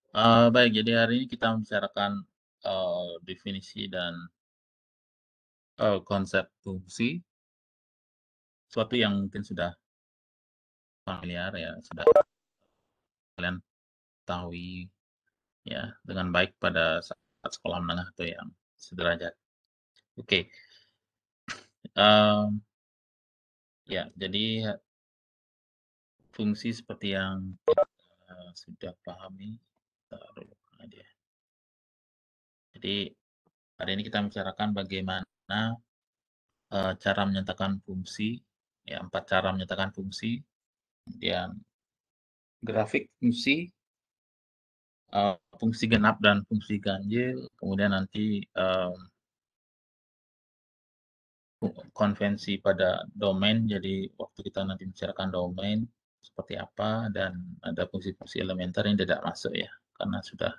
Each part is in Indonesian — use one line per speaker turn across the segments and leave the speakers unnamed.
Baik, jadi hari ini kita membicarakan, definisi dan, konsep fungsi, suatu yang mungkin sudah familiar ya, sudah kalian ketahui ya dengan baik pada saat sekolah menengah atau yang sederajat. Oke, mmm, ya jadi fungsi seperti yang kita sudah pahami, entar dulu mana dia. Jadi hari ini kita bicarakan bagaimana, cara menyatakan fungsi, ya 4 cara menyatakan fungsi, kemudian grafik fungsi, fungsi genap dan fungsi ganjil, kemudian nanti, konvensi pada domain, jadi waktu kita nanti bicarakan domain seperti apa, dan ada fungsi-fungsi elementer yang tidak masuk ya, karena sudah,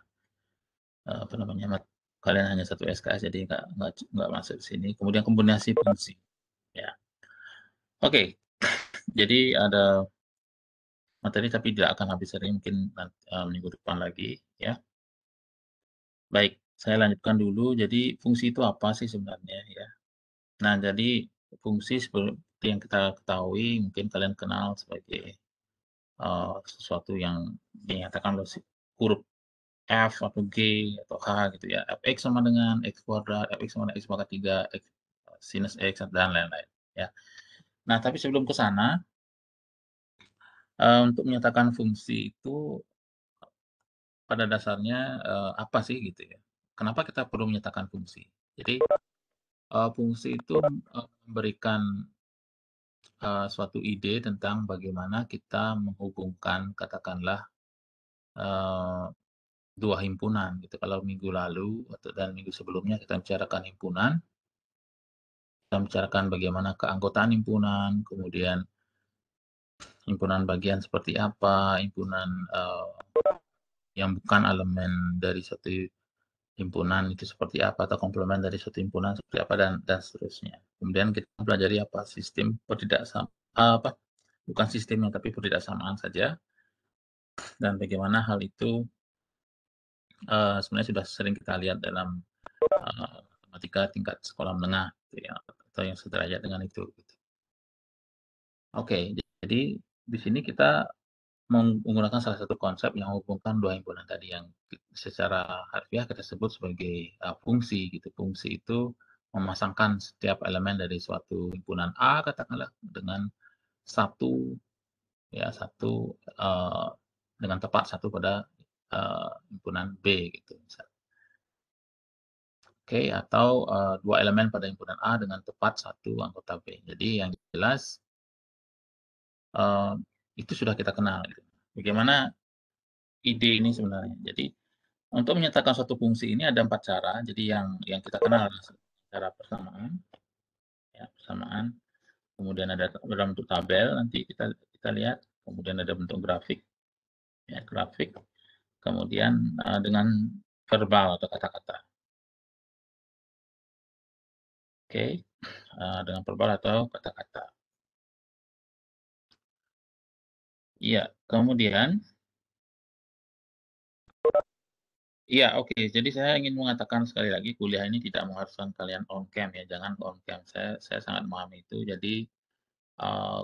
apa namanya, kalian hanya satu SKS jadi nggak masuk di sini. Kemudian kombinasi fungsi, ya. Oke, jadi ada materi tapi tidak akan habis hari ini, mungkin minggu depan lagi, ya. Baik, saya lanjutkan dulu. Jadi fungsi itu apa sih sebenarnya ya? Nah, jadi fungsi seperti yang kita ketahui, mungkin kalian kenal sebagai, sesuatu yang dinyatakan oleh huruf F atau G atau H gitu ya. Fx sama dengan X kuadrat, Fx sama dengan X pangkat 3, X sinus X, dan lain-lain ya. Nah, tapi sebelum ke sana, untuk menyatakan fungsi itu pada dasarnya, apa sih gitu ya. Kenapa kita perlu menyatakan fungsi? Jadi, fungsi itu, memberikan suatu ide tentang bagaimana kita menghubungkan katakanlah, eee, 2 himpunan gitu. Kalau minggu lalu dan minggu sebelumnya kita bicarakan himpunan, kita bicarakan bagaimana keanggotaan himpunan, kemudian himpunan bagian seperti apa, himpunan, yang bukan elemen dari suatu himpunan itu seperti apa, atau komplemen dari suatu himpunan seperti apa, dan seterusnya. Kemudian kita pelajari apa, sistem apa, bukan sistemnya, tapi pertidaksamaan saja, dan bagaimana hal itu, sebenarnya sudah sering kita lihat dalam, matematika tingkat sekolah menengah gitu ya, atau yang sederajat dengan itu, gitu. Oke, jadi di sini kita menggunakan salah satu konsep yang menghubungkan 2 himpunan tadi yang secara harfiah kita sebut sebagai, fungsi gitu. Fungsi itu memasangkan setiap elemen dari suatu himpunan A katakanlah dengan satu ya, satu, dengan tepat satu pada, himpunan B gitu misal. Oke, atau, 2 elemen pada himpunan A dengan tepat satu anggota B. Jadi yang jelas, eee, itu sudah kita kenal gitu. Bagaimana ide ini sebenarnya. Jadi untuk menyatakan suatu fungsi ini ada 4 cara. Jadi yang kita kenal cara persamaan, ya persamaan, kemudian ada dalam bentuk tabel nanti kita kita lihat, kemudian ada bentuk grafik, ya grafik, kemudian, dengan verbal atau kata-kata. Oke, dengan verbal atau kata-kata. Iya, kemudian iya, oke. Jadi saya ingin mengatakan sekali lagi kuliah ini tidak mengharuskan kalian on cam ya, jangan on cam. Saya sangat memahami itu. Jadi,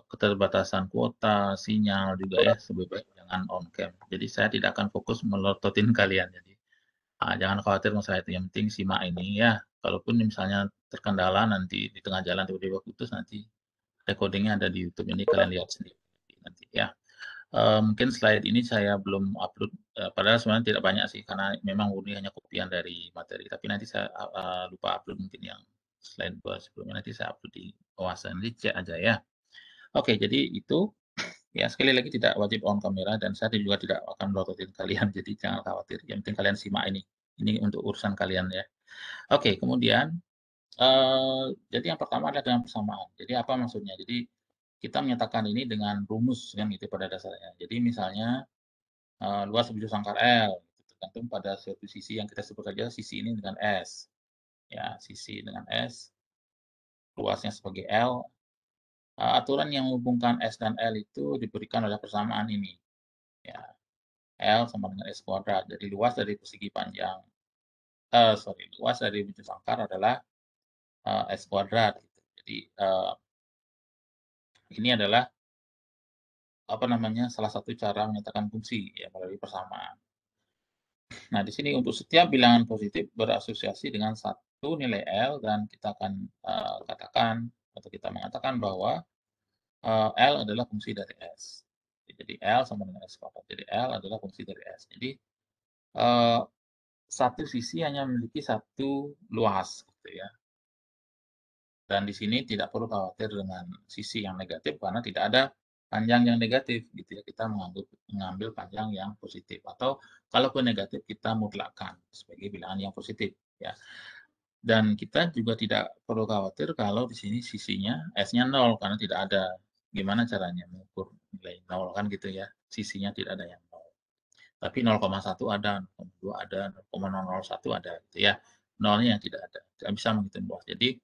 keterbatasan kuota, sinyal juga ya, lebih baik jangan on cam. Jadi saya tidak akan fokus melototin kalian. Jadi, jangan khawatir masalah itu, yang penting simak ini ya. Kalaupun misalnya terkendala nanti di tengah jalan tiba-tiba putus, nanti recording-nya ada di YouTube, ini kalian lihat sendiri nanti ya. Mungkin slide ini saya belum upload, padahal sebenarnya tidak banyak sih, karena memang murni hanya kopian dari materi, tapi nanti saya, lupa upload mungkin yang slide 2 sebelumnya, nanti saya upload di bawah, nanti cek aja ya. Oke, jadi itu, ya sekali lagi tidak wajib on kamera dan saya juga tidak akan melototin kalian, jadi jangan khawatir, yang penting kalian simak ini. Ini untuk urusan kalian ya. Oke, kemudian, jadi yang pertama adalah dengan persamaan. Jadi apa maksudnya? Jadi kita menyatakan ini dengan rumus kan gitu pada dasarnya. Jadi misalnya, luas bujur sangkar L, gitu, tergantung pada suatu sisi yang kita sebut saja sisi ini dengan S, ya, sisi dengan S, luasnya sebagai L, aturan yang menghubungkan S dan L itu diberikan oleh persamaan ini, ya. L sama dengan S kuadrat. Jadi luas dari persegi panjang, luas dari bujur sangkar adalah, S kuadrat gitu. Jadi, ini adalah, apa namanya, salah satu cara menyatakan fungsi ya melalui persamaan. Nah, di sini untuk setiap bilangan positif berasosiasi dengan satu nilai L dan kita akan, katakan atau kita mengatakan bahwa, L adalah fungsi dari S. Jadi L sama dengan S kuadrat. Jadi L adalah fungsi dari S. Jadi, eee, satu sisi hanya memiliki satu luas gitu ya. Dan di sini tidak perlu khawatir dengan sisi yang negatif karena tidak ada panjang yang negatif gitu ya. Kita mengambil panjang yang positif atau kalaupun negatif kita mutlakkan sebagai bilangan yang positif ya. Dan kita juga tidak perlu khawatir kalau di sini sisinya S-nya 0 karena tidak ada. Gimana caranya mengukur nilai 0 kan gitu ya, sisinya tidak ada yang 0. Tapi 0,1 ada, 0,2 ada, 0,001 ada gitu ya. Nolnya yang tidak ada, tidak bisa menghitung luas. Jadi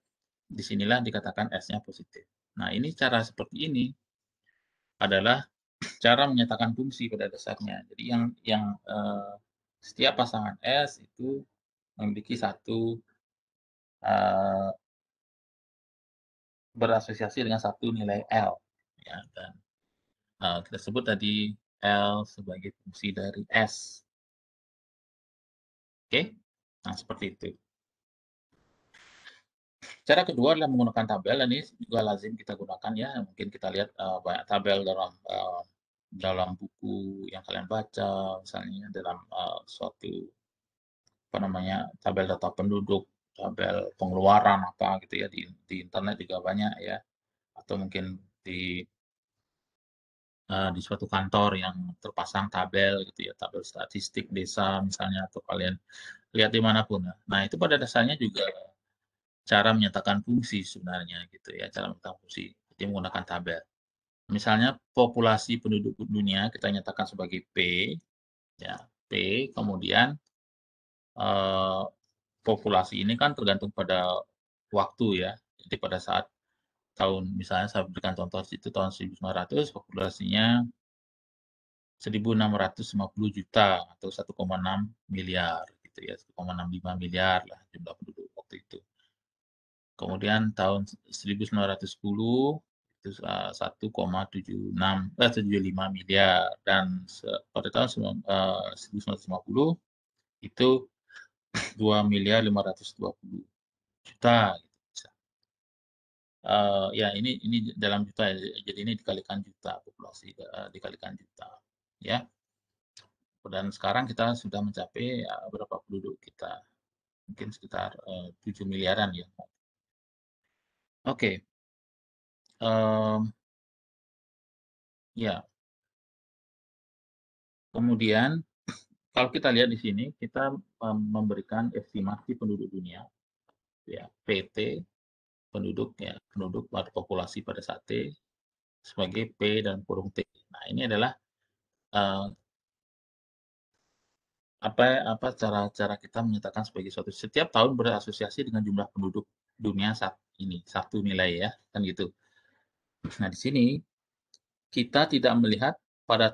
disinilah dikatakan S-nya positif. Nah, ini cara seperti ini adalah cara menyatakan fungsi pada dasarnya. Jadi setiap pasangan S itu memiliki satu, eee, berasosiasi dengan satu nilai L, ya, dan, kita sebut tadi L sebagai fungsi dari S, oke? Nah, seperti itu. Cara kedua adalah menggunakan tabel, dan ini juga lazim kita gunakan ya, mungkin kita lihat, banyak tabel dalam buku yang kalian baca, misalnya dalam, suatu, apa namanya, tabel data penduduk, tabel pengeluaran apa gitu ya, di internet juga banyak ya, atau mungkin di, di suatu kantor yang terpasang tabel gitu ya, tabel statistik desa misalnya, atau kalian lihat di mana pun. Nah, itu pada dasarnya juga cara menyatakan fungsi sebenarnya gitu ya, cara menyatakan fungsi, jadi menggunakan tabel. Misalnya populasi penduduk dunia kita nyatakan sebagai P, ya, P, kemudian, eee, populasi ini kan tergantung pada waktu ya. Jadi pada saat misalnya saya berikan contoh itu tahun 1900 populasinya 1.650 juta atau 1,6 miliar gitu ya, 1,65 miliar lah jumlah penduduk waktu itu. Kemudian tahun 1910 itu, 1,75 miliar dan pada tahun 1950 itu 2.520.000.000 gitu. Ya ini dalam juta ya, jadi ini dikalikan juta populasi, dikalikan juta, ya. Dan sekarang kita sudah mencapai, berapa penduduk kita, mungkin sekitar, 7 miliaran ya. Oke, mmm, ya, kemudian kalau kita lihat di sini, kita, memberikan estimasi penduduk dunia, ya, PT, penduduk ya, penduduk atau populasi pada saat T, sebagai P dan kurung T. Nah, ini adalah, eee, apa cara-cara kita menyatakan sebagai suatu setiap tahun berasosiasi dengan jumlah penduduk dunia saat ini, satu nilai ya, kan gitu. Nah, di sini kita tidak melihat pada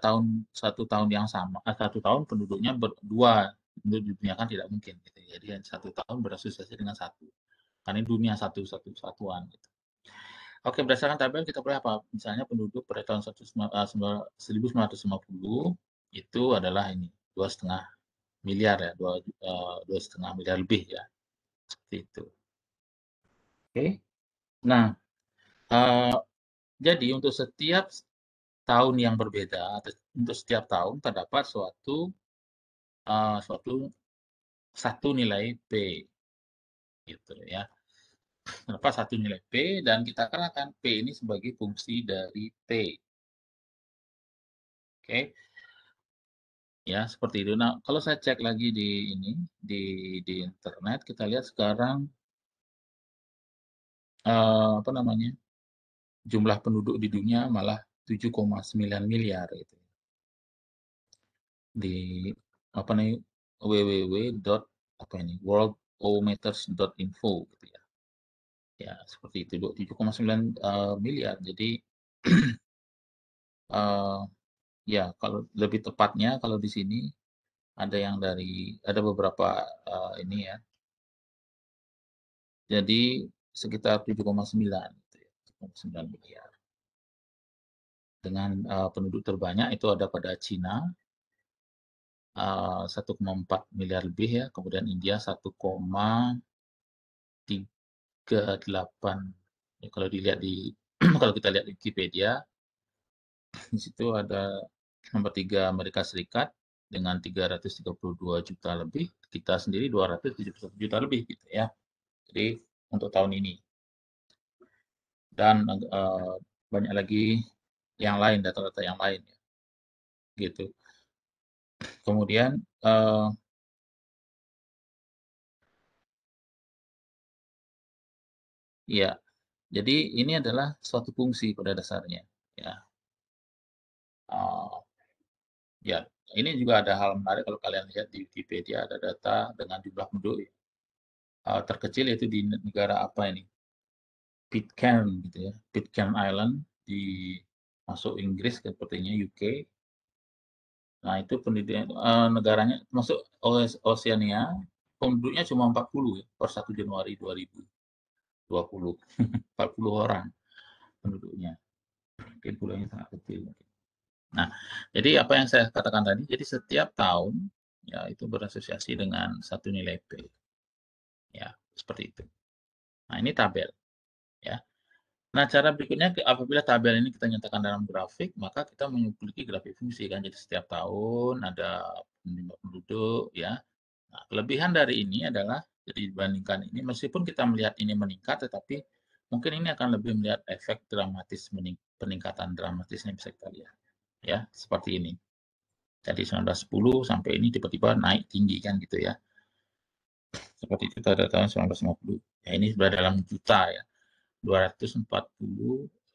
satu tahun yang sama, 1 tahun penduduknya berdua, penduduk dunia kan tidak mungkin gitu. Jadi 1 tahun berasosiasi dengan satu. Karena ini dunia satu satuan gitu. Oke, berdasarkan tabel kita boleh apa? Misalnya penduduk pada tahun 1950 itu adalah ini 2,5 miliar ya, 2,5 miliar lebih ya, seperti itu. Oke. Nah, eee, jadi untuk setiap tahun yang berbeda atau untuk setiap tahun terdapat suatu satu nilai P gitu ya. Terdapat satu nilai P dan kita kenakan P ini sebagai fungsi dari T. Oke, ya seperti itu. Nah, kalau saya cek lagi di ini di internet kita lihat sekarang, apa namanya, jumlah penduduk di dunia malah 7,9 miliar gitu. Di apa nih, www. Apa ini, worldometers.info gitu ya. Ya seperti itu, 7,9, miliar. Jadi, eee Ya, kalau lebih tepatnya kalau di sini ada beberapa, ini ya, jadi sekitar 7,9 gitu ya, 7,9 miliar. Dengan, penduduk terbanyak itu ada pada Cina, 1,4 miliar lebih ya, kemudian India 1,38. Ya kalau dilihat di kalau kita lihat di Wikipedia, di situ ada nomor 3 Amerika Serikat dengan 332 juta lebih, kita sendiri 271 juta lebih gitu ya. Jadi untuk tahun ini dan, banyak lagi yang lain, data-data yang lain ya, gitu. Kemudian, ya, jadi ini adalah suatu fungsi pada dasarnya ya, eee, ya ini juga ada hal menarik kalau kalian lihat di Wikipedia ada data dengan jumlah penduduk, terkecil yaitu di negara apa ini, Pitcairn gitu ya, Pitcairn Island di masuk Inggris sepertinya UK. Nah itu negaranya masuk Oceania, penduduknya cuma 40 ya per 1 Januari 2020. 40 orang penduduknya, mungkin pulaunya sangat kecil mungkin. Nah, jadi apa yang saya katakan tadi, jadi setiap tahun ya itu berasosiasi dengan satu nilai P, ya seperti itu. Nah ini tabel ya. Nah cara berikutnya apabila tabel ini kita nyatakan dalam grafik, maka kita memiliki grafik fungsi kan. Jadi setiap tahun ada jumlah penduduk ya. Nah, kelebihan dari ini adalah jadi dibandingkan ini meskipun kita melihat ini meningkat, tetapi mungkin ini akan lebih melihat efek dramatis peningkatan dramatisnya bisa kita lihat ya seperti ini. Jadi 1910 sampai ini tiba-tiba naik tinggi kan gitu ya. Seperti itu pada tahun 1950. Ya ini sudah dalam juta ya. 240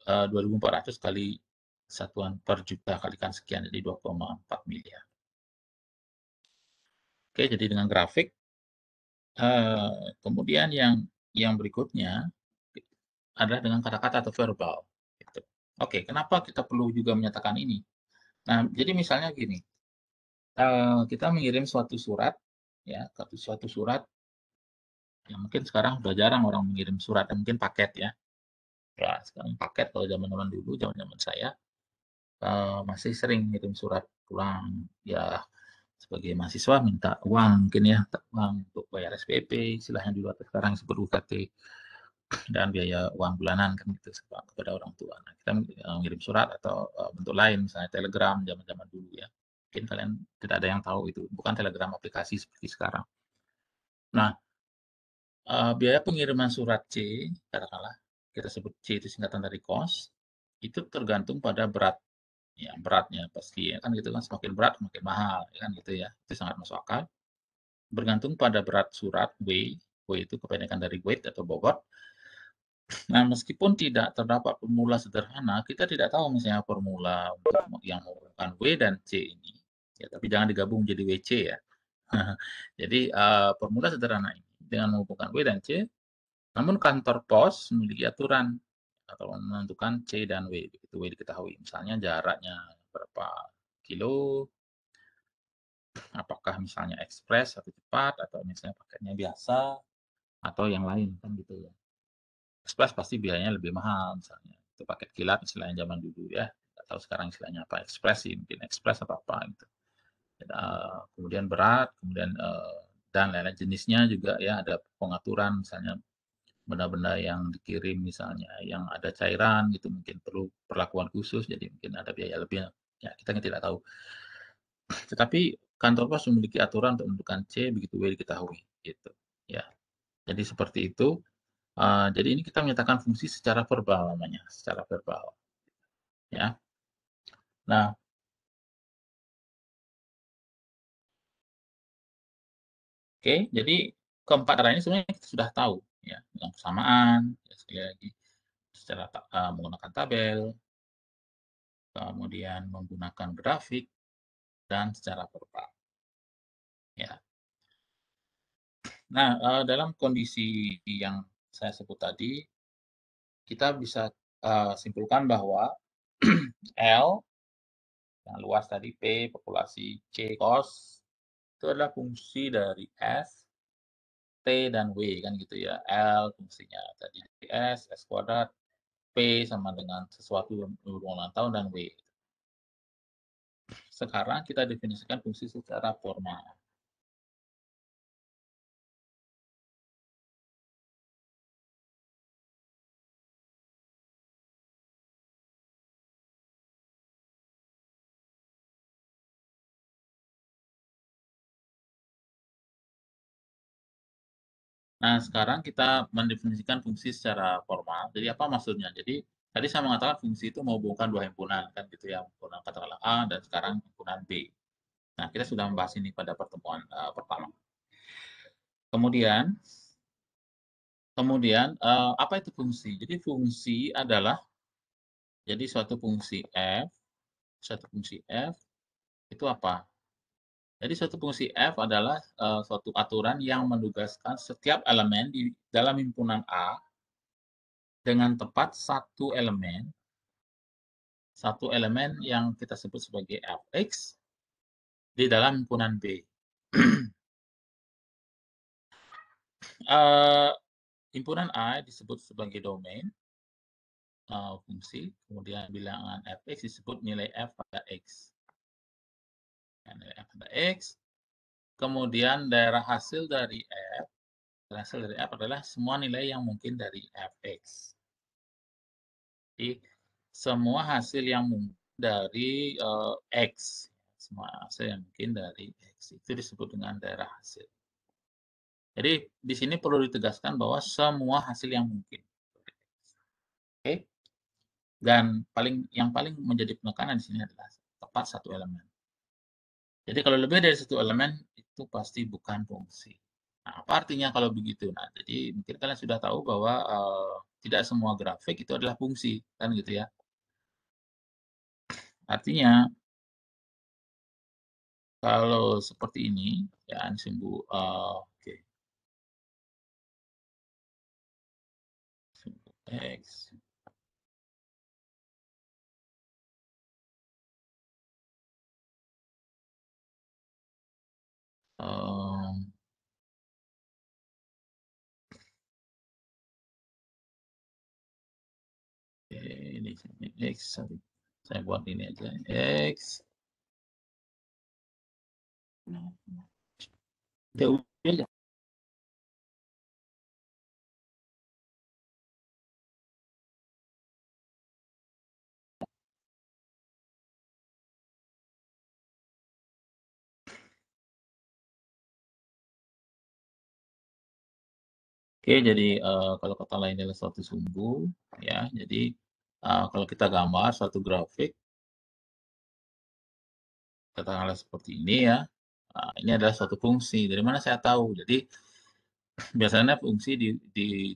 2.400 kali satuan per juta kalikan sekian jadi 2,4 miliar. Oke, jadi dengan grafik kemudian yang berikutnya adalah dengan kata-kata atau verbal gitu. Oke, kenapa kita perlu juga menyatakan ini? Nah, jadi misalnya gini, kita mengirim suatu surat ya, suatu surat yang mungkin sekarang udah jarang orang mengirim surat, mungkin paket ya. Ya, sekarang paket kalau zaman-zaman dulu, zaman-zaman saya, masih sering ngirim surat pulang. Ya, sebagai mahasiswa minta uang mungkin ya, minta uang untuk bayar SPP, istilahnya dulu atau sekarang disebut UKT, dan biaya uang bulanan kan gitu kepada orang tua. Nah, kita ngirim surat atau bentuk lain, misalnya telegram zaman-zaman dulu ya. Mungkin kalian tidak ada yang tahu itu, bukan telegram aplikasi seperti sekarang. Nah, biaya pengiriman surat C, katakanlah kita sebut C itu singkatan dari cost, itu tergantung pada berat, ya beratnya pasti ya kan gitu kan, semakin berat semakin mahal, ya kan gitu ya, itu sangat masuk akal. Bergantung pada berat surat W itu kependekan dari weight atau bobot. Nah, meskipun tidak terdapat formula sederhana, kita tidak tahu misalnya formula untuk yang menghubungkan W dan C ini, ya tapi jangan digabung jadi WC ya. Jadi, formula sederhana ini dengan menghubungkan W dan C. Namun kantor pos memiliki aturan atau menentukan C dan W, begitu W diketahui. Misalnya jaraknya berapa kilo, apakah misalnya ekspres atau cepat, atau misalnya paketnya biasa, atau yang lain kan gitu ya. Ekspres pasti biayanya lebih mahal misalnya. Itu paket kilat istilahnya zaman dulu ya. Nggak tahu sekarang istilahnya apa, ekspres sih, mungkin ekspres atau apa gitu. Kemudian berat, kemudian dan lain-lain jenisnya juga ya ada pengaturan misalnya benda-benda yang dikirim misalnya yang ada cairan gitu mungkin perlu perlakuan khusus jadi mungkin ada biaya lebih ya kita kan tidak tahu. Tetapi kantor pos memiliki aturan untuk menentukan C begitu W diketahui gitu ya. Jadi seperti itu, jadi ini kita menyatakan fungsi secara verbal namanya, secara verbal ya. Nah, oke, jadi keempat arah ini sebenarnya kita sudah tahu ya, dengan persamaan ya sekali lagi secara menggunakan tabel, kemudian menggunakan grafik dan secara verbal ya. Nah, dalam kondisi yang saya sebut tadi, kita bisa, simpulkan bahwa L yang luas tadi P, populasi C, cos, itu adalah fungsi dari S, T, dan W, kan gitu ya. L fungsinya tadi S kuadrat, P sama dengan sesuatu yang berulang tahun, dan W. Sekarang kita definisikan fungsi secara formal. Nah, sekarang kita mendefinisikan fungsi secara formal. Jadi apa maksudnya? Jadi tadi saya mengatakan fungsi itu menghubungkan dua himpunan, kan gitu ya, himpunan katakanlah A dan sekarang himpunan B. Nah, kita sudah membahas ini pada pertemuan pertama. Kemudian, apa itu fungsi? Jadi fungsi adalah jadi suatu fungsi f itu apa? Jadi suatu fungsi f adalah suatu aturan yang menugaskan setiap elemen di dalam himpunan A dengan tepat satu elemen yang kita sebut sebagai fx di dalam himpunan B. Himpunan A disebut sebagai domain fungsi, kemudian bilangan fx disebut nilai f pada x. Nilai f pada x, kemudian daerah hasil dari f adalah semua nilai yang mungkin dari fx. Jadi semua hasil yang mungkin dari x, semua hasil yang mungkin dari x itu disebut dengan daerah hasil. Jadi di sini perlu ditegaskan bahwa semua hasil yang mungkin. Oke. Dan yang paling menjadi penekanan di sini adalah tepat satu elemen. Jadi kalau lebih dari satu elemen itu pasti bukan fungsi. Nah, apa artinya kalau begitu? Nah, jadi mungkin kalian sudah tahu bahwa tidak semua grafik itu adalah fungsi, kan gitu ya. Artinya kalau seperti ini, ya simbol oke. Simbol X. Ini X, saya buat ini aja, X. DU aja. Oke, jadi kalau kata lain adalah suatu sumbu, ya. Jadi kalau kita gambar suatu grafik, katakanlah seperti ini ya. Ini adalah suatu fungsi. Dari mana saya tahu? Jadi biasanya fungsi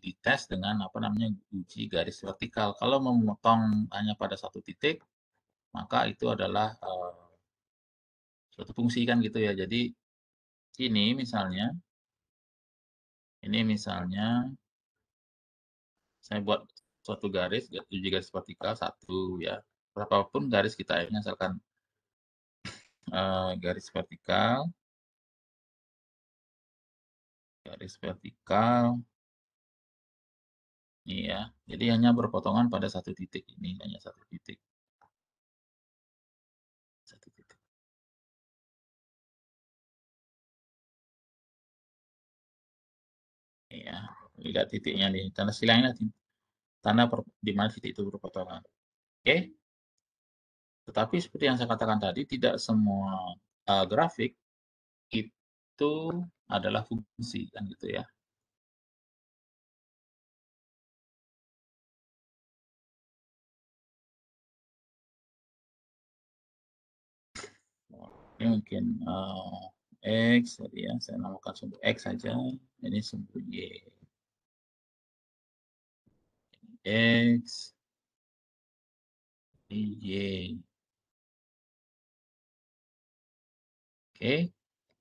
dites dengan apa namanya uji garis vertikal. Kalau memotong hanya pada satu titik, maka itu adalah suatu fungsi kan gitu ya. Jadi ini misalnya saya buat suatu garis, uji garis vertikal satu ya. Berapapun garis kita ini asalkan garis vertikal, ini ya. Jadi hanya berpotongan pada satu titik ini, hanya satu titik. Satu titik. Ya, lihat titiknya nih. Tanda silangnya tanda di mana titik itu berpotongan. Oke. Tetapi seperti yang saya katakan tadi, tidak semua grafik itu adalah fungsi kan gitu ya. Ini mungkin X tadi ya, saya namakan sumbu X saja. Ini sumbu Y. X, Y. Oke.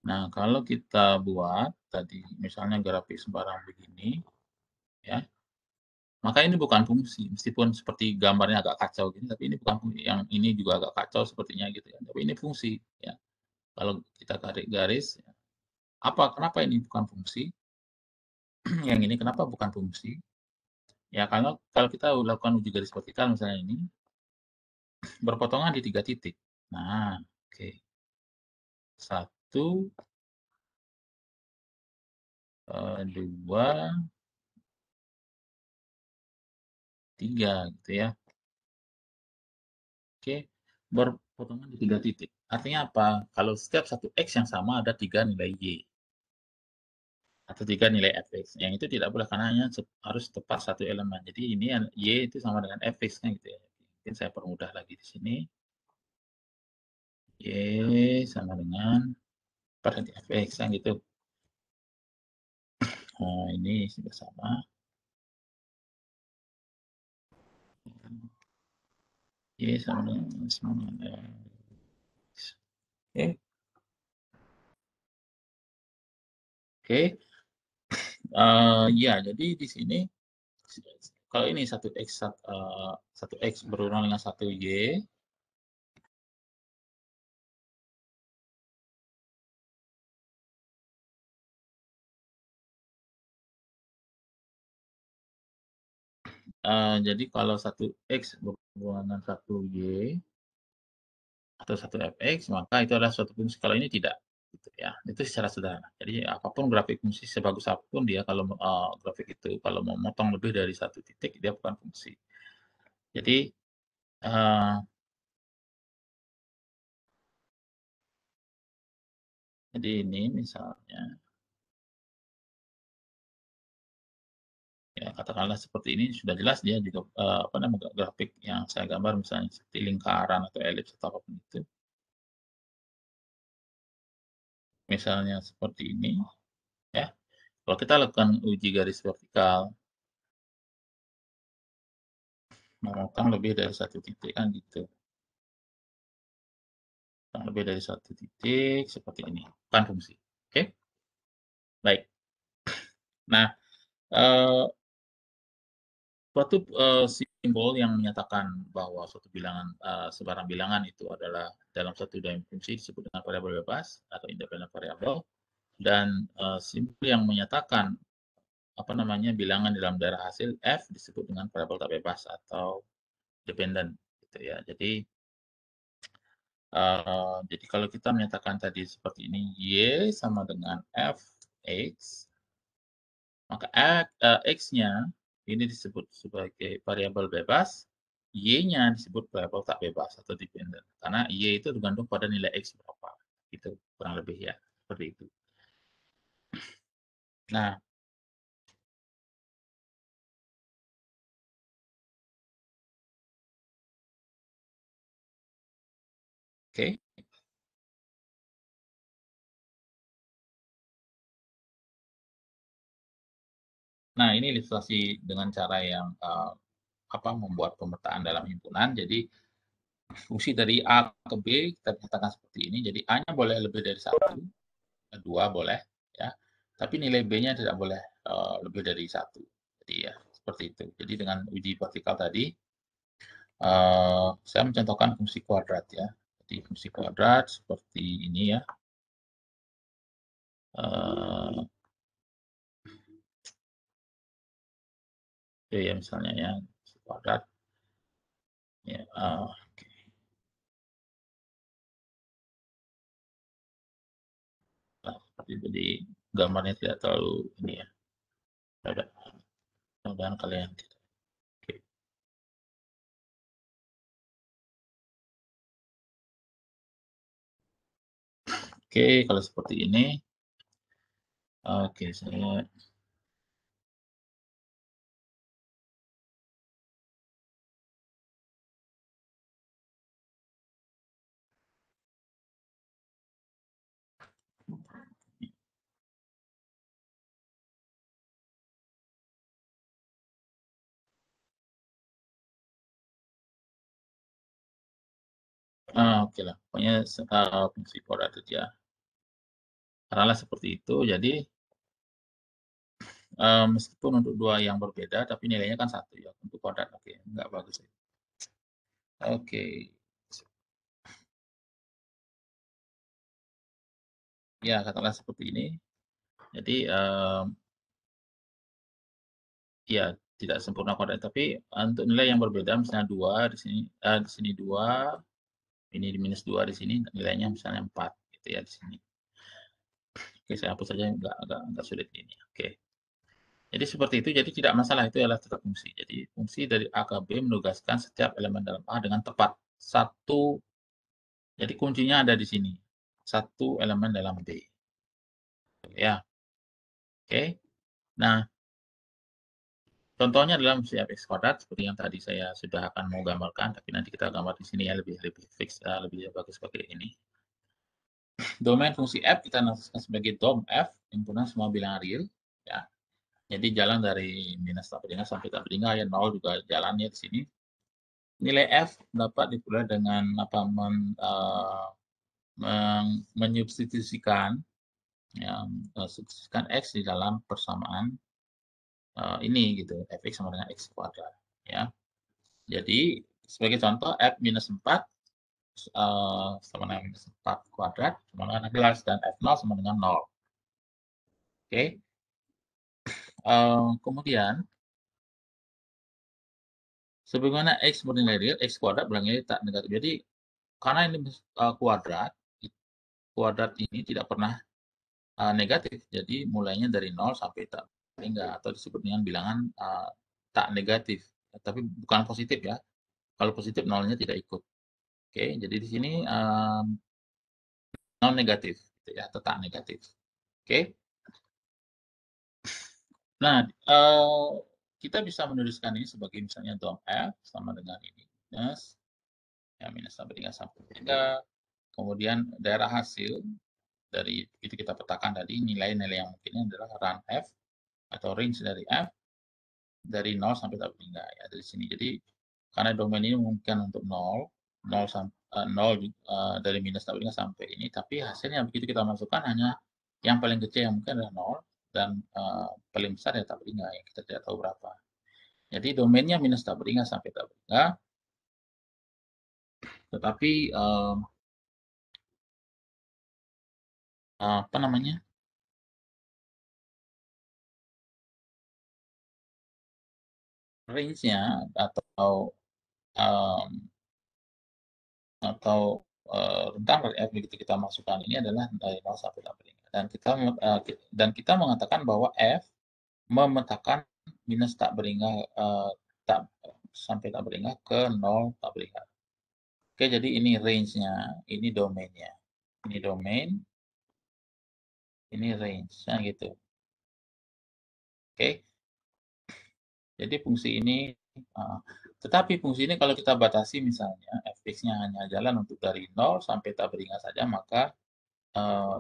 Nah, kalau kita buat tadi misalnya grafik sembarang begini, ya, Maka ini bukan fungsi, meskipun seperti gambarnya agak kacau gini, tapi ini bukan fungsi, yang ini juga agak kacau sepertinya gitu ya, tapi ini fungsi ya. Kalau kita tarik garis, kenapa ini bukan fungsi, yang ini kenapa bukan fungsi, ya kalau kalau kita lakukan uji garis vertikal misalnya ini, berpotongan di 3 titik. Nah, oke. 1, 2, 3 gitu ya. Oke, berpotongan di 3 titik. Artinya apa? Kalau setiap satu X yang sama ada 3 nilai Y, atau 3 nilai Fx. Yang itu tidak boleh karena hanya harus tepat satu elemen. Jadi ini Y itu sama dengan Fx kan gitu ya. Mungkin saya permudah lagi di sini. Y sama dengan pada Fx kan gitu. Nah, ini sudah sama. Y sama dengan X. Oke. Oke. Ya, jadi di sini kalau ini satu X berulang dengan satu Y, jadi kalau satu X berhubungan dengan satu Y atau satu Fx, maka itu adalah suatu fungsi. Kalau ini tidak, gitu ya. Itu secara sederhana. Jadi apapun grafik fungsi sebagus apapun dia kalau grafik itu kalau mau motong lebih dari satu titik dia bukan fungsi. Jadi uh, ini misalnya ya katakanlah seperti ini sudah jelas dia juga apa namanya grafik yang saya gambar misalnya seperti lingkaran atau elips atau apapun itu. Misalnya seperti ini ya. Kalau kita lakukan uji garis vertikal memotong lebih dari satu titik kan gitu. Lebih dari satu titik seperti ini, bukan fungsi. Oke, baik. Nah, suatu simbol yang menyatakan bahwa suatu bilangan, sebarang bilangan itu adalah dalam satu dimensi disebut dengan variabel bebas atau independent variable, dan simbol yang menyatakan apa namanya bilangan dalam daerah hasil f disebut dengan variabel tak bebas atau dependent, gitu ya. Jadi kalau kita menyatakan tadi seperti ini, Y sama dengan Fx, maka X-nya ini disebut sebagai variabel bebas, Y-nya disebut variabel tak bebas atau dependent. Karena Y itu tergantung pada nilai X berapa. Itu kurang lebih ya, seperti itu. Nah, oke. Nah, ini ilustrasi dengan cara yang membuat pemetaan dalam himpunan. Jadi fungsi dari A ke B kita katakan seperti ini. Jadi A-nya boleh lebih dari 1, 2 boleh ya. Tapi nilai B-nya tidak boleh lebih dari 1. Jadi ya seperti itu. Jadi dengan uji vertikal tadi saya mencontohkan fungsi kuadrat ya. Jadi fungsi kuadrat seperti ini ya. Itu ya misalnya ya fungsi kuadrat ya. Okay. Nah, jadi gambarnya tidak terlalu ini ya. Mudah-mudahan kalian tidak. Oke. Oke, kalau seperti ini, oke saya oke lah. Pokoknya fungsi kuadrat aja. Karena seperti itu, jadi meskipun untuk dua yang berbeda, tapi nilainya kan satu ya, untuk kuadrat. Oke, nggak bagus. Oke. Ya, katakanlah seperti ini. Jadi, ya tidak sempurna kuadrat, tapi untuk nilai yang berbeda, misalnya 2 di sini 2, ini di minus 2 di sini, nilainya misalnya 4, gitu ya di sini. Oke, saya hapus saja, nggak sulit ini. Oke. Jadi seperti itu, jadi tidak masalah, itu adalah tetap fungsi. Jadi fungsi dari A ke B menugaskan setiap elemen dalam A dengan tepat. Satu, jadi kuncinya ada di sini. Satu elemen dalam B. Ya, oke. Nah, contohnya adalah fungsi fx kuadrat, seperti yang tadi saya sudah akan mau gambarkan, tapi nanti kita gambar di sini ya, lebih fix, lebih bagus seperti ini. Domain fungsi f kita namakan sebagai dom f, himpunan semua bilangan real. Ya. Jadi jalan dari minus sampai dengan ya 0 juga jalannya di sini. Nilai f dapat diperoleh dengan apa menyubstitusikan substitusikan x di dalam persamaan ini gitu, fx sama dengan x kuadrat ya. Jadi sebagai contoh f minus 4 sama dengan minus 4 kuadrat sama dengan 16 dan f0 sama dengan 0. Oke. Kemudian sebagaimana x bernilai real, x kuadrat bernilai tak negatif. Jadi karena ini kuadrat ini tidak pernah negatif. Jadi mulainya dari 0 sampai tak hingga atau disebut dengan bilangan tak negatif. Tapi bukan positif ya. Kalau positif nolnya tidak ikut. Oke, jadi di sini non negatif gitu ya, atau tak negatif. Oke. Nah, kita bisa menuliskan ini sebagai misalnya dom F sama dengan ini minus ya minus sampai dengan sampai 3. Kemudian daerah hasil dari itu kita petakan tadi nilai-nilai yang mungkinnya adalah run F atau range dari F dari 0 sampai tak hingga ya dari sini. Jadi karena domain ini memungkinkan untuk 0, 0 sampai 0 dari minus tak hingga sampai ini, tapi hasilnya begitu kita masukkan hanya yang paling kecil yang mungkin adalah 0 dan paling besar ya tak hingga yang kita tidak tahu berapa. Jadi domainnya minus tak hingga sampai tak hingga, tetapi apa namanya? Range-nya um, atau rentang dari f begitu kita masukkan ini adalah dari 0 sampai tak hingga. Dan kita mengatakan bahwa f memetakan minus tak beringa tak sampai tak beringa ke 0 tak beringa. Oke, jadi ini range-nya, ini domainnya. Ini domain, ini range-nya gitu. Oke. Jadi fungsi ini tetapi fungsi ini kalau kita batasi misalnya fx-nya hanya jalan untuk dari 0 sampai tak beringa saja, maka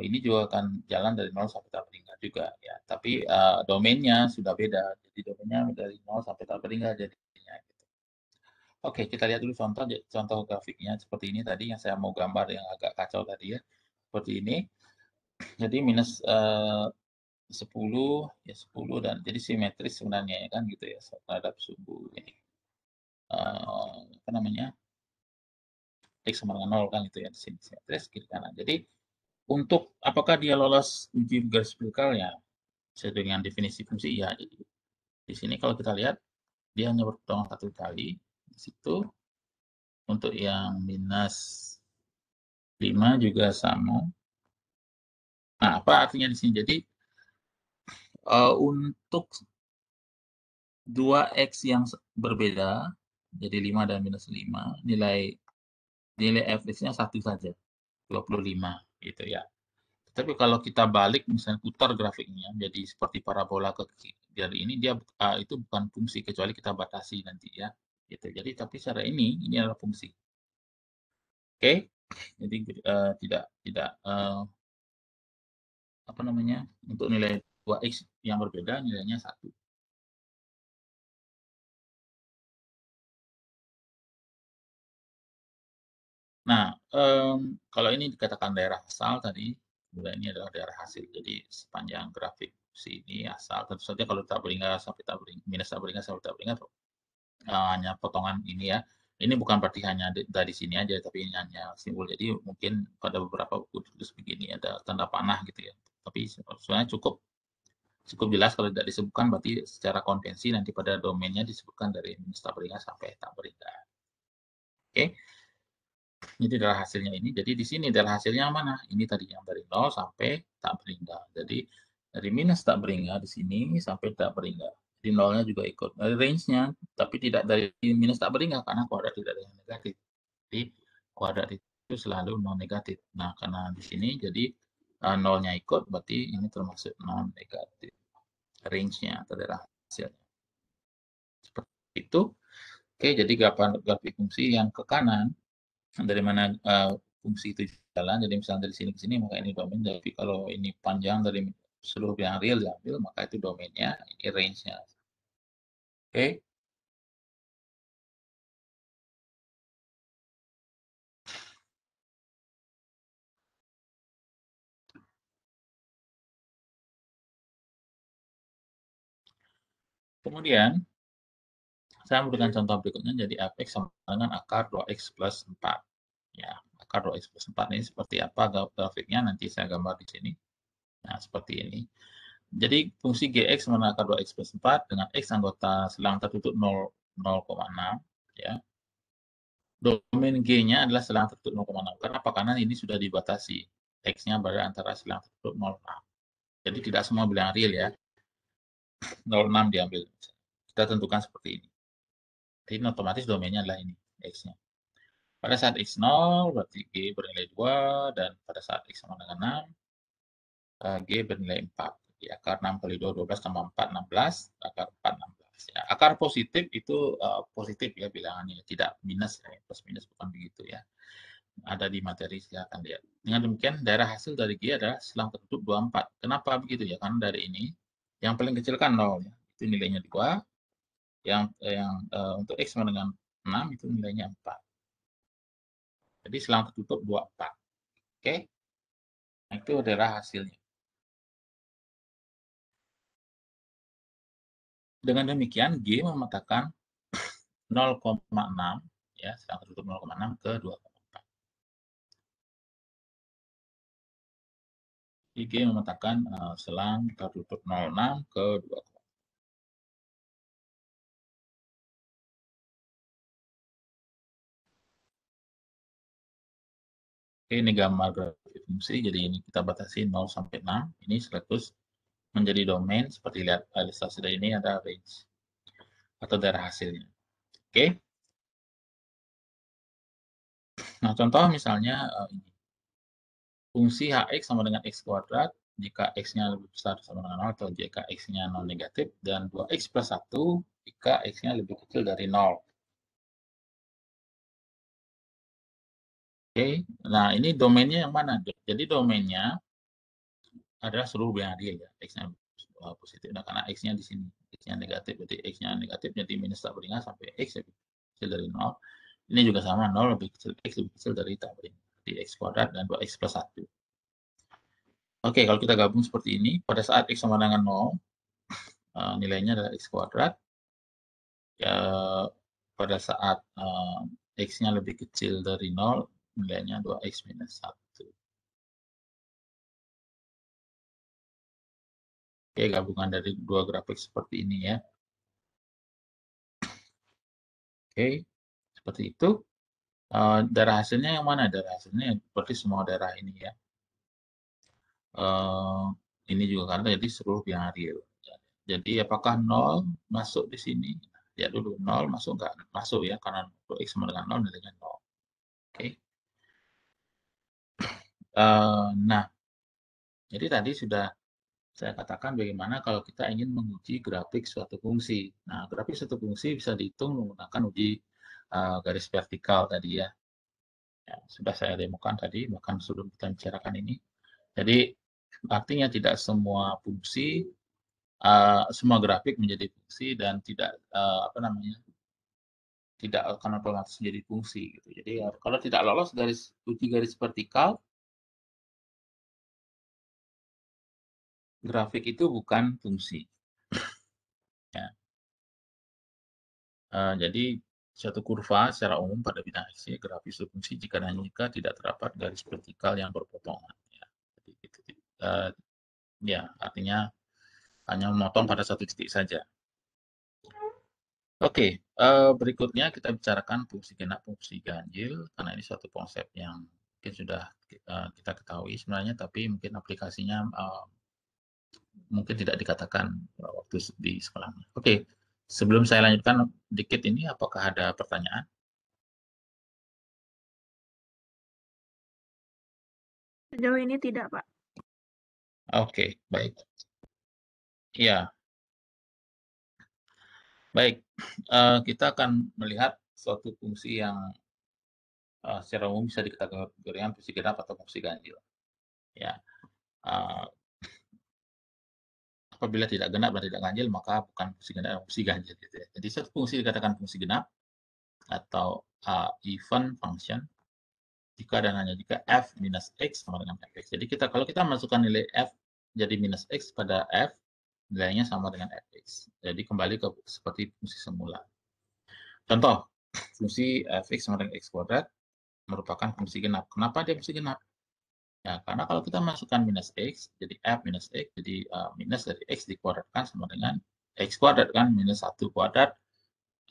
ini juga akan jalan dari 0 sampai tak beringa juga ya. Tapi domainnya sudah beda. Jadi domainnya dari 0 sampai tak beringa jadinya gitu. Oke, kita lihat dulu contoh grafiknya seperti ini tadi yang saya mau gambar yang agak kacau tadi ya. Seperti ini. Jadi minus 10 ya 10 dan jadi simetris sebenarnya ya kan gitu ya terhadap suhu ini. Apa namanya? X sama dengan 0 kan itu ya di sini simetris kiri kanan. Jadi untuk apakah dia lolos uji garis besarnya sesuai dengan definisi fungsi iya. Jadi di sini kalau kita lihat dia hanya berpotongan satu kali di situ. Untuk yang minus 5 juga sama. Nah, apa artinya di sini? Jadi untuk 2x yang berbeda, jadi 5 dan minus 5, nilai fx-nya satu saja, 25 gitu ya. Tapi kalau kita balik misalnya putar grafiknya jadi seperti parabola ke kiri ini dia itu bukan fungsi kecuali kita batasi nanti ya. Gitu. Jadi tapi secara ini adalah fungsi. Oke. Jadi tidak apa namanya? Untuk nilai 2x yang berbeda nilainya 1. Nah, kalau ini dikatakan daerah asal tadi, ini adalah daerah hasil. Jadi sepanjang grafik sini asal tentu saja kalau tak beringkat sampai tak beringkat, minus tak beringkat sampai tak beringkat hanya potongan ini ya. Ini bukan berarti hanya dari sini aja, tapi ini hanya simbol. Jadi mungkin pada beberapa buku tulis begini ada tanda panah gitu ya. Tapi sebenarnya cukup jelas kalau tidak disebutkan berarti secara konvensi nanti pada domainnya disebutkan dari minus tak beringkat sampai tak beringkat. Oke. Jadi adalah hasilnya ini. Jadi di sini adalah hasilnya yang mana? Ini tadi yang dari 0 sampai tak beringkat. Jadi dari minus tak beringkat di sini sampai tak beringkat. Di nolnya juga ikut. Dari range-nya, tapi tidak dari minus tak beringkat karena kuadrat tidak ada yang negatif. Jadi kuadrat itu selalu non negatif. Nah, karena di sini jadi nolnya ikut, berarti ini termasuk non negatif. Range-nya adalah hasilnya. Seperti itu. Oke, jadi grafik fungsi yang ke kanan dari mana fungsi itu jalan. Jadi misalnya dari sini ke sini maka ini domain. Tapi kalau ini panjang dari seluruh yang real diambil maka itu domainnya, ini range-nya. Oke. Kemudian saya memberikan contoh berikutnya. Jadi fx sama dengan akar 2x plus 4. Ya, akar 2x plus 4 ini seperti apa grafiknya nanti saya gambar di sini. Nah, seperti ini. Jadi fungsi gx sama dengan akar 2x plus 4 dengan x anggota selang tertutup 0,6 ya. Domain G-nya adalah selang tertutup 0,6. Kenapa? Karena ini sudah dibatasi. X-nya berada antara selang tertutup 0,6. Jadi tidak semua bilangan real ya. 0,6 diambil. Kita tentukan seperti ini. Jadi otomatis domainnya adalah ini, X-nya. Pada saat X0 berarti G bernilai 2, dan pada saat X sama dengan 6, G bernilai 4. Jadi akar 6 kali 2, 12 tambah 4, 16. Akar 4, 16. Ya, akar positif itu positif ya bilangannya, tidak minus ya. Plus minus bukan begitu ya. Ada di materi, silahkan lihat. Dengan demikian, daerah hasil dari G adalah selang tertutup 24. Kenapa begitu ya? Karena dari ini, yang paling kecil kan 0. Ya. Itu nilainya 2. Yang untuk X sama dengan 6, itu nilainya 4. Jadi selang tertutup 24. Oke? Nah, itu adalah hasilnya. Dengan demikian, G memetakan 0,6, ya, selang tertutup 0,6 ke 2,4. G memetakan selang tertutup 0,6 ke 2,4. Oke, ini gambar grafik fungsi. Jadi ini kita batasi 0 sampai 6. Ini seletus menjadi domain. Seperti lihat ilustrasi dari ini ada range atau daerah hasilnya. Oke. Nah, contoh misalnya ini. Fungsi hx sama dengan x kuadrat jika x-nya lebih besar sama dengan 0 atau jika x-nya non negatif, dan 2x plus 1 jika x-nya lebih kecil dari 0. Oke, nah ini domainnya yang mana? Jadi domainnya adalah seluruh bilangan real ya, x-nya positif. Nah, karena x-nya di sini, x-nya negatif, berarti x-nya negatif, jadi minus tak beringat sampai x lebih kecil dari 0. Ini juga sama, 0 lebih kecil, x lebih kecil dari tak beringat. Jadi x kuadrat dan 2x plus 1. Oke, kalau kita gabung seperti ini, pada saat x sama dengan 0, nilainya adalah x kuadrat. Ya, pada saat x-nya lebih kecil dari 0, nilainya 2x minus 1. Oke, gabungan dari dua grafik seperti ini ya. Oke, seperti itu. Daerah hasilnya yang mana? Daerah hasilnya seperti semua daerah ini ya. Ini juga karena jadi seluruh bilangan real. Jadi apakah 0 masuk di sini? Lihat dulu, 0 masuk nggak? Masuk ya, karena x sama dengan 0 nilainya 0. Oke. Nah, jadi tadi sudah saya katakan bagaimana kalau kita ingin menguji grafik suatu fungsi. Nah, grafik suatu fungsi bisa dihitung menggunakan uji garis vertikal tadi ya. Ya, sudah saya demokan tadi, bahkan sebelum kita bicarakan ini. Jadi, artinya tidak semua fungsi, semua grafik menjadi fungsi dan tidak, apa namanya, tidak akan otomatis menjadi fungsi gitu. Jadi, kalau tidak lolos uji garis vertikal, grafik itu bukan fungsi. Ya. Jadi suatu kurva secara umum pada bidang X grafis fungsi jika dan jika tidak terdapat garis vertikal yang berpotongan. Ya. Jadi, ya artinya hanya memotong pada satu titik saja. Oke, berikutnya kita bicarakan fungsi genap, fungsi ganjil, karena ini suatu konsep yang mungkin sudah kita ketahui sebenarnya, tapi mungkin aplikasinya mungkin tidak dikatakan waktu di sekolah. Oke, sebelum saya lanjutkan dikit ini, apakah ada pertanyaan?
Sejauh ini tidak, Pak.
Oke, baik. Ya, baik. Kita akan melihat suatu fungsi yang secara umum bisa dikategorikan fungsi genap atau fungsi ganjil. Ya, apabila tidak genap dan tidak ganjil, maka bukan fungsi genap, fungsi ganjil. Gitu ya. Jadi suatu fungsi dikatakan fungsi genap atau even function jika dan hanya jika f minus x sama dengan fx. Jadi kalau kita masukkan nilai f jadi minus x pada f, nilainya sama dengan fx. Jadi kembali ke seperti fungsi semula. Contoh, fungsi fx sama dengan x kuadrat merupakan fungsi genap. Kenapa dia fungsi genap? Ya, karena kalau kita masukkan minus x, jadi f minus x, jadi minus dari x dikuadratkan sama dengan x kuadrat kan, minus 1 kuadrat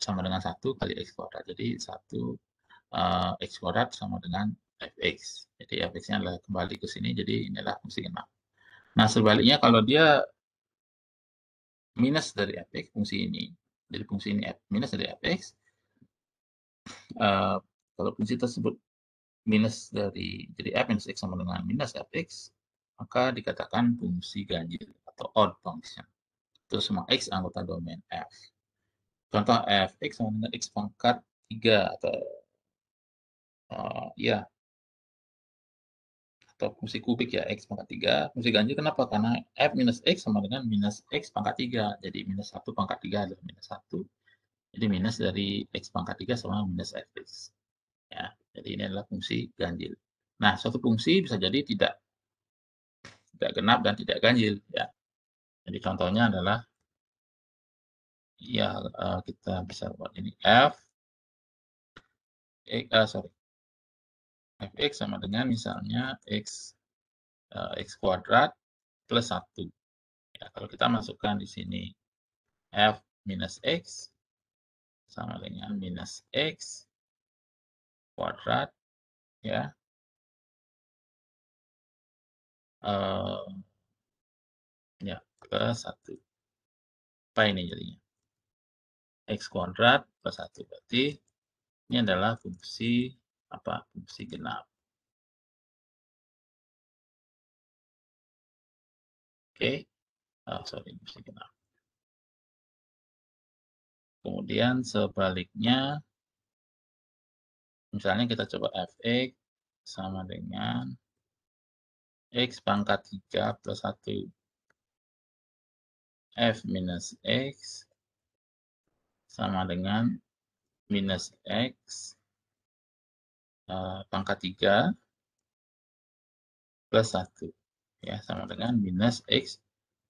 sama dengan 1 kali x kuadrat. Jadi 1 x kuadrat sama dengan fx. Jadi fx-nya adalah kembali ke sini, jadi inilah fungsi genap. Nah, sebaliknya kalau dia minus dari fx, fungsi ini, jadi fungsi ini minus dari fx, kalau fungsi tersebut minus dari, jadi f minus x sama dengan minus fx, maka dikatakan fungsi ganjil atau odd function. Itu semua x anggota domain f. Contoh fx sama dengan x pangkat 3 atau ya, atau fungsi kubik ya, x pangkat 3. Fungsi ganjil kenapa? Karena f minus x sama dengan minus x pangkat 3. Jadi minus 1 pangkat 3 adalah minus 1. Jadi minus dari x pangkat 3 sama minus fx. Ya, jadi ini adalah fungsi ganjil. Nah, suatu fungsi bisa jadi tidak genap dan tidak ganjil. Ya. Jadi contohnya adalah, ya kita bisa buat ini f, fx sama dengan misalnya x kuadrat plus 1. Ya, kalau kita masukkan di sini f minus x sama dengan minus x kuadrat, ya, ya plus 1. Apa ini jadinya? X kuadrat plus 1. Berarti ini adalah fungsi apa? Fungsi genap. Oke. Sorry, fungsi genap. Kemudian sebaliknya, misalnya kita coba fx sama dengan x pangkat 3 plus 1. F minus x sama dengan minus x pangkat 3 plus 1. Ya, sama dengan minus x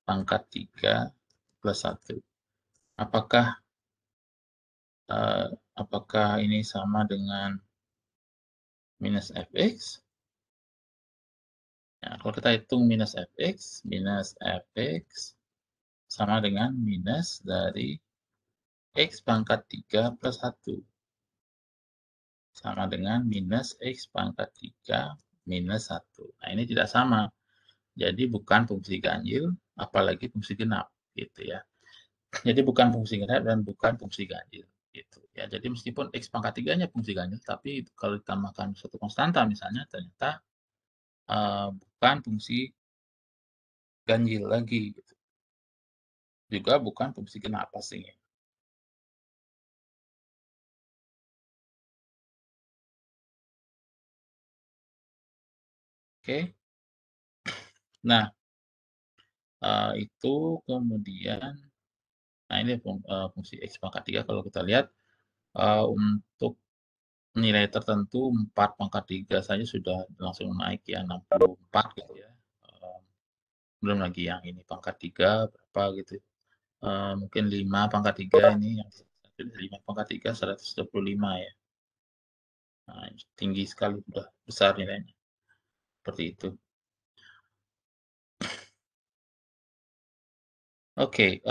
pangkat 3 plus 1. Apakah ini sama dengan minus fx? Ya, kalau kita hitung minus fx sama dengan minus dari x pangkat 3 plus 1. Sama dengan minus x pangkat 3 minus 1. Nah, ini tidak sama. Jadi bukan fungsi ganjil, apalagi fungsi genap. Gitu ya. Jadi bukan fungsi genap dan bukan fungsi ganjil. Gitu ya. Jadi meskipun x pangkat 3-nya fungsi ganjil, tapi kalau ditambahkan suatu konstanta misalnya, ternyata bukan fungsi ganjil lagi. Gitu. Juga bukan fungsi genap pastinya. Oke. Nah, itu kemudian, nah ini fungsi x pangkat 3 kalau kita lihat, untuk nilai tertentu 4 pangkat 3 saja sudah langsung naik ya, 64 gitu ya. belum lagi yang ini pangkat 3 berapa gitu. Mungkin 5 pangkat 3 ini yang 5 pangkat 3 125 ya. Nah, tinggi sekali, sudah besar nilainya. Seperti itu. Oke,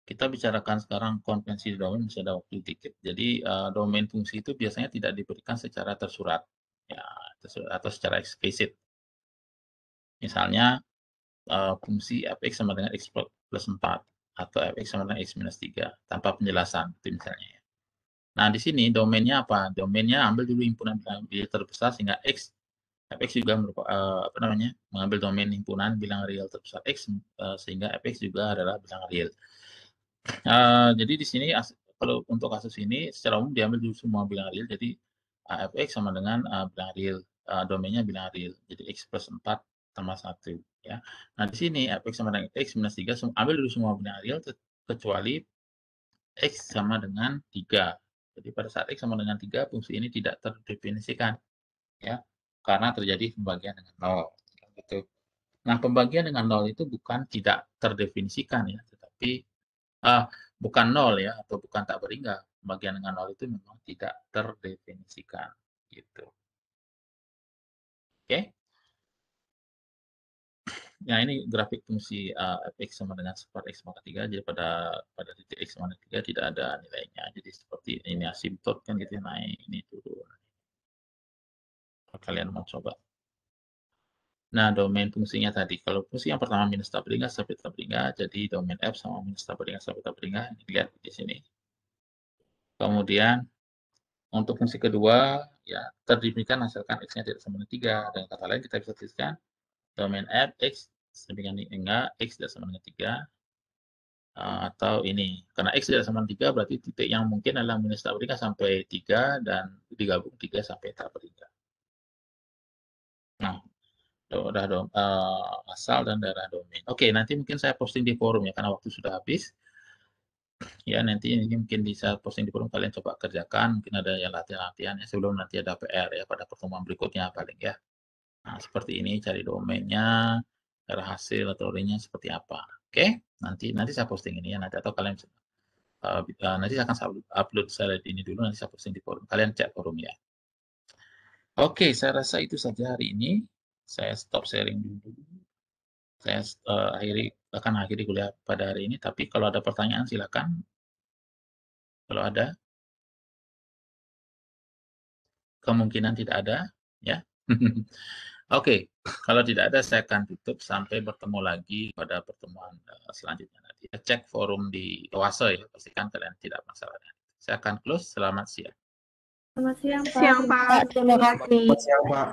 kita bicarakan sekarang konvensi domain, masih ada waktu dikit. Jadi, domain fungsi itu biasanya tidak diberikan secara tersurat, ya, atau secara eksplisit. Misalnya, fungsi fx sama dengan x plus 4 atau fx sama dengan x minus 3 tanpa penjelasan, itu misalnya ya. Nah, di sini domainnya apa? Domainnya ambil dulu himpunan bilang terbesar sehingga x fx juga mengambil domain himpunan bilang real terbesar x, sehingga fx juga adalah bilang real. Jadi di sini kalau untuk kasus ini secara umum diambil dulu semua bilang real, jadi fx sama dengan bilang real, domainnya bilang real, jadi x plus 4 tambah 1 ya. Nah di sini fx sama dengan x minus 3 ambil dulu semua bilang real kecuali x sama dengan 3. Jadi pada saat x sama dengan 3 fungsi ini tidak terdefinisikan ya, karena terjadi pembagian dengan 0 gitu. Nah, pembagian dengan 0 itu bukan tidak terdefinisikan ya, tetapi bukan 0 ya, atau bukan tak berhingga. Pembagian dengan 0 itu memang tidak terdefinisikan gitu. Oke. Nah, ini grafik fungsi fx sama dengan sifar x pangkat 3. Jadi pada titik x sama dengan 3 tidak ada nilainya. Jadi seperti ini asimtot kan gitu, naik, ini turun. Kalau kalian mau coba. Nah, domain fungsinya tadi. Kalau fungsi yang pertama minus tak berhingga sampai tak berhingga, jadi domain f sama minus tak berhingga sampai tak berhingga. Ini lihat di sini. Kemudian untuk fungsi kedua, ya terdefinisikan hasilkan x-nya tidak sama dengan 3. Dengan kata lain kita bisa tuliskan domain f x sama dengan enggak, x tidak sama dengan 3. Atau ini, karena x tidak sama dengan 3 berarti titik yang mungkin adalah minus tak berhingga sampai 3 dan digabung 3 sampai tak berhingga. Nah, udah dong, asal dan daerah domain. Oke, nanti mungkin saya posting di forum ya, karena waktu sudah habis. Ya, nanti ini mungkin bisa posting di forum, kalian coba kerjakan, mungkin ada yang latihan-latihan ya, sebelum nanti ada PR ya, pada pertemuan berikutnya paling ya. Nah, seperti ini, cari domainnya, cara hasil atau linknya seperti apa. Oke, nanti saya posting ini ya, nanti atau kalian nanti saya akan upload slide ini dulu, nanti saya posting di forum. Kalian cek forum ya. Oke, saya rasa itu saja hari ini. Saya stop sharing dulu. Saya akan akhiri kuliah pada hari ini, tapi kalau ada pertanyaan silakan. Kalau ada, kemungkinan tidak ada, ya. Oke, kalau tidak ada saya akan tutup sampai bertemu lagi pada pertemuan selanjutnya nanti. Cek forum di OASE ya, pastikan kalian tidak masalah. Saya akan close, selamat siang.
Selamat siang, Pak.
Siang, Pak.
Terima kasih.
Selamat siang, Pak.